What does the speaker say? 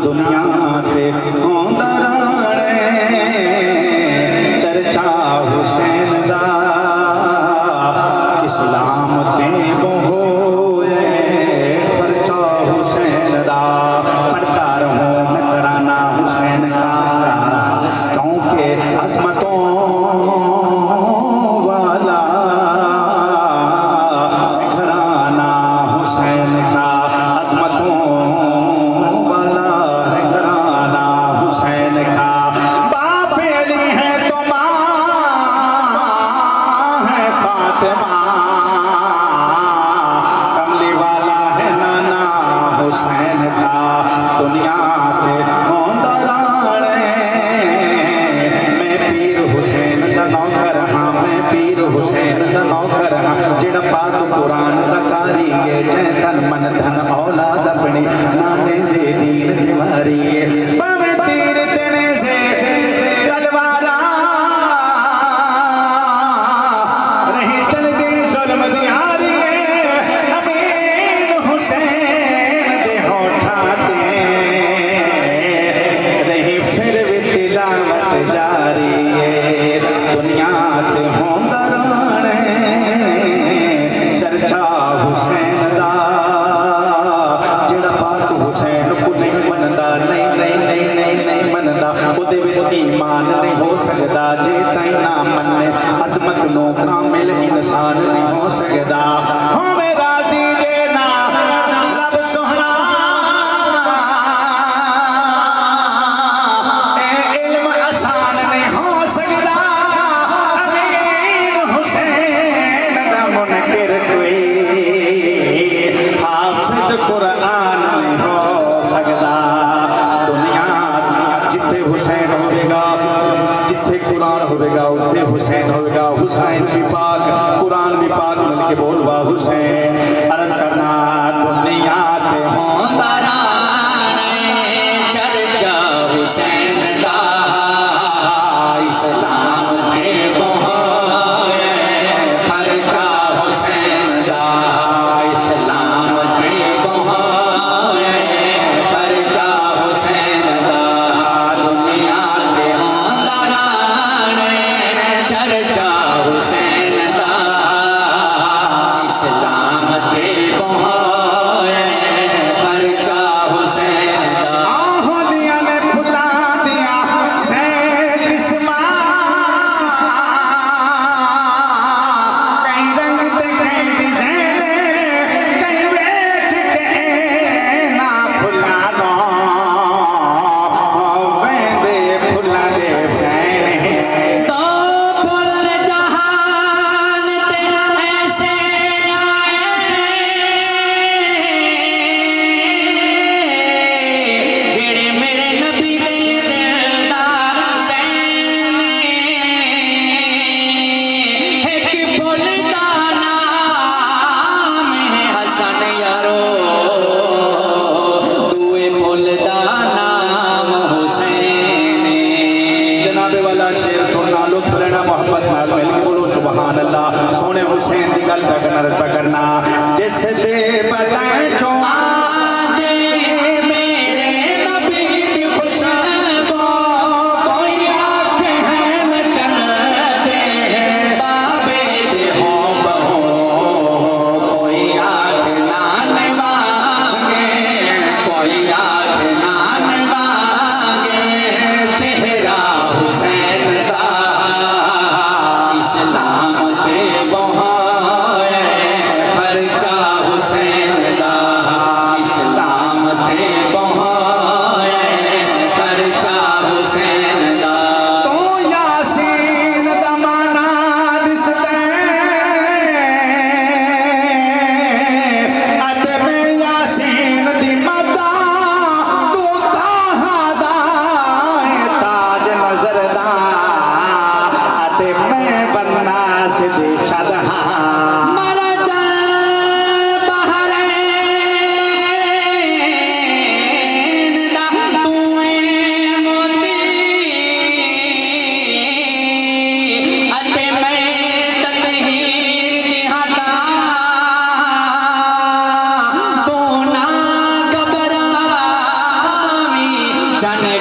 दुनिया ते होंदा रहणे चर्चा हुसैन दा इस्लाम ते होए खर्चा हुसैन दा पढ़ता रहूं मैं तराना हुसैन का क्योंकि अजमतों वाला घराना हुसैन का अजमतों वाला है घराना हुसैन का बाप अली है तो माँ है फातिमा कमली वाला है नाना हुसैन का दुनिया पे होंदा मैं पीर हुसैन दा नौकर हाँ मैं पीर हुसैन दा नौकर हाँ जिहड़ा पाक कुरान दा कारी है जै तन मन धन औलाद अपनी नाने दे दीन दीवारी है भावें तीर तेने से तलवारा नहीं चलती जुल्म दिहारी है अमीर हुसैन दे होठाते रही फिर भी तिलावत जारी है दुनिया ते होंदा रहणे चर्चा हुसैन दा जिहड़ा पाक हुसैन को नहीं मनदा नहीं मनदा ओदे विच ईमान नहीं हो सकदा जे ताईं ना मन्ने अजमत नो कामिल इंसान नहीं हो सकदा हो मैं राजी जे ना रब सोहना ए इल्म आसान नहीं हो सकदा अमीर हुसैन दा मुनकिर कोई हाफिज कुरान नहीं हो सकदा दुनिया जिथे हुसैन होवेगा जिथे कुरान होवेगा उथे हुसैन होवेगा हुसैन भी पाक कुरान भी पाक मिलके बोलवा हुसैन अर्ज करना दुनिया ते होंदा रहणे चर्चा हुसैन दा इस्लाम ते होए खर्चा हुसैन दा इस्लाम ते होए खर्चा हुसैन दा दुनिया ते होंदा रहणे चर्चा हुसैन दा इस्लाम जाने